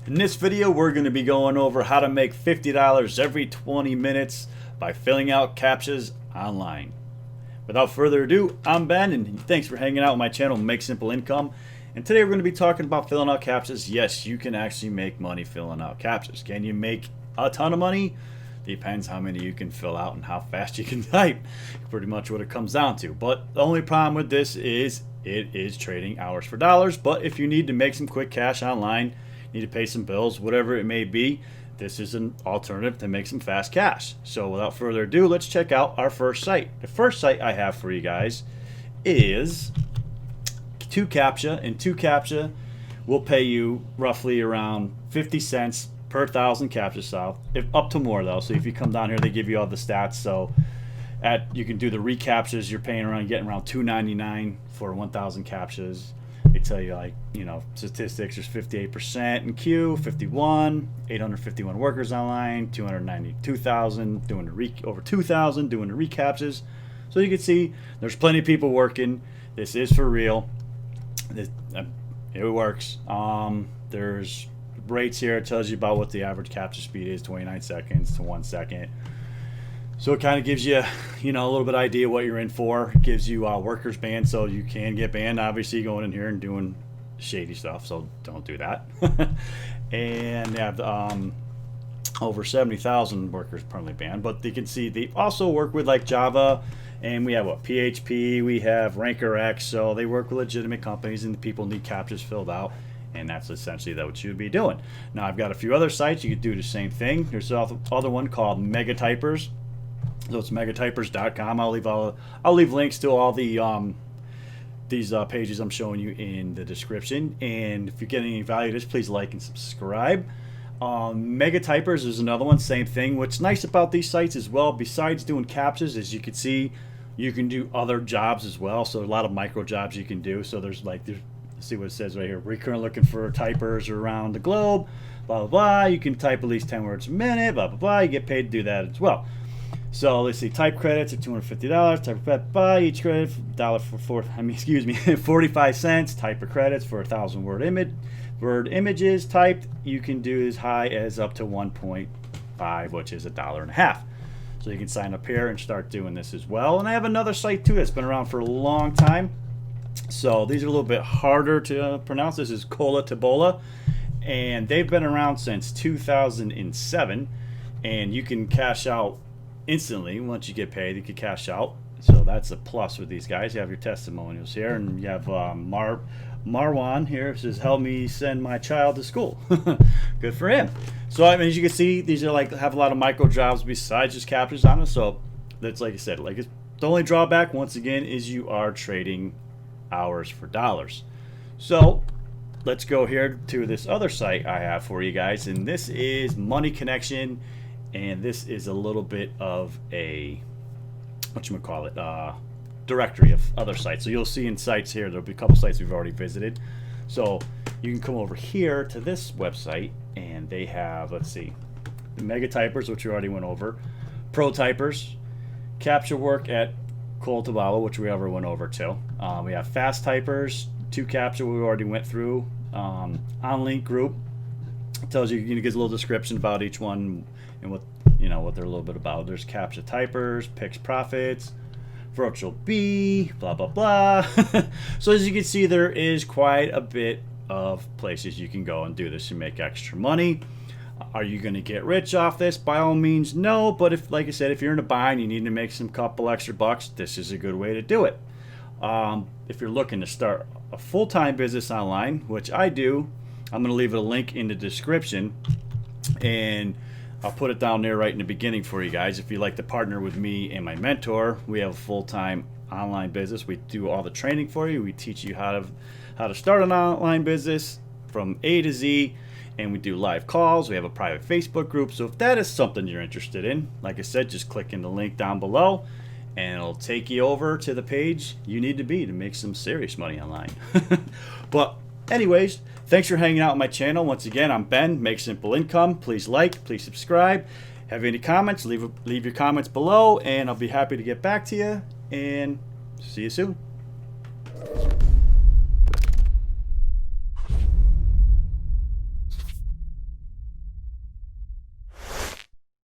In this video, we're going to be going over how to make $50 every 20 minutes by filling out CAPTCHAs online. Without further ado, I'm Ben, and thanks for hanging out on my channel, Make Simple Income. And today we're going to be talking about filling out CAPTCHAs. Yes, you can actually make money filling out CAPTCHAs. Can you make a ton of money? Depends how many you can fill out and how fast you can type. Pretty much what it comes down to. But the only problem with this is it is trading hours for dollars. But if you need to make some quick cash online, need to pay some bills, whatever it may be, this is an alternative to make some fast cash. So without further ado, let's check out our first site. The first site I have for you guys is 2CAPTCHA, and 2CAPTCHA will pay you roughly around 50 cents per 1,000 CAPTCHA solved, if up to more though. So if you come down here, they give you all the stats. So you can do the reCAPTCHAs, you're getting around $2.99 for 1,000 CAPTCHAs. They tell you, like, you know, statistics, there's 58% in queue, 51, 851 workers online, 292,000 doing over 2,000 doing the reCAPTCHAs. So you can see there's plenty of people working. This is for real. It works. There's rates here. It tells you about what the average CAPTCHA speed is, 29 seconds to 1 second. So it kind of gives you, a little bit idea what you're in for. It gives you workers banned, so you can get banned, obviously, going in here and doing shady stuff, so don't do that. And they have over 70,000 workers permanently banned, but you can see they also work with like Java, and we have PHP, we have RankerX, so they work with legitimate companies, and the people need CAPTCHAs filled out. And that's essentially what you'd be doing. Now I've got a few other sites you could do the same thing. There's another one called Megatypers. So it's megatypers.com. I'll leave links to all the these pages I'm showing you in the description. And if you're getting any value of this, please like and subscribe. Megatypers is another one, same thing. What's nice about these sites as well, besides doing CAPTCHAs, as you can see, you can do other jobs as well. So a lot of micro jobs you can do. So there's see what it says right here. We're currently looking for typers around the globe, blah, blah, blah. You can type at least 10 words a minute, blah, blah, blah. You get paid to do that as well. So let's see, type credits at $250. Type credit by each credit $45 cents. Typer credits for 1,000 word images typed. You can do as high as up to 1.5, which is $1.50. So you can sign up here and start doing this as well. And I have another site too that's been around for a long time. So these are a little bit harder to pronounce. This is Cola Tabola, and they've been around since 2007, and you can cash out instantly. Once you get paid, you can cash out. So that's a plus with these guys. You have your testimonials here, and you have Marwan here. It says, help me send my child to school. Good for him. So I mean, as you can see, these are have a lot of micro jobs besides just CAPTCHAs on it. So that's, like I said, the only drawback once again is you are trading hours for dollars. So let's go here to this other site I have for you guys, and this is Money Connection, and this is a little bit of a directory of other sites. So you'll see in sites here, there'll be a couple sites we've already visited. So you can come over here to this website, and they have, let's see, the Megatypers, which we already went over, Pro Typers, CAPTCHA work at Tabola, which we already went over too. We have Fast Typers, 2CAPTCHA we already went through. On-link group tells you, gives a little description about each one and what they're a little bit about. There's CAPTCHA Typers, Picks Profits, Virtual B, blah blah blah. So as you can see, there is quite a bit of places you can go and do this and make extra money. Are you going to get rich off this? By all means, no. But if, like I said, if you're in a bind, you need to make some couple extra bucks, this is a good way to do it. If you're looking to start a full-time business online, which I do, I'm going to leave a link in the description, and I'll put it down there right in the beginning for you guys. If you'd like to partner with me and my mentor, we have a full-time online business. We do all the training for you. We teach you how to start an online business from A to Z. And we do live calls. We have a private Facebook group. So if that is something you're interested in, like I said, just click in the link down below, and it'll take you over to the page you need to be to make some serious money online. But anyways, thanks for hanging out on my channel. Once again, I'm Ben, Make Simple Income. Please like, please subscribe. Have any comments, leave your comments below, and I'll be happy to get back to you. And see you soon.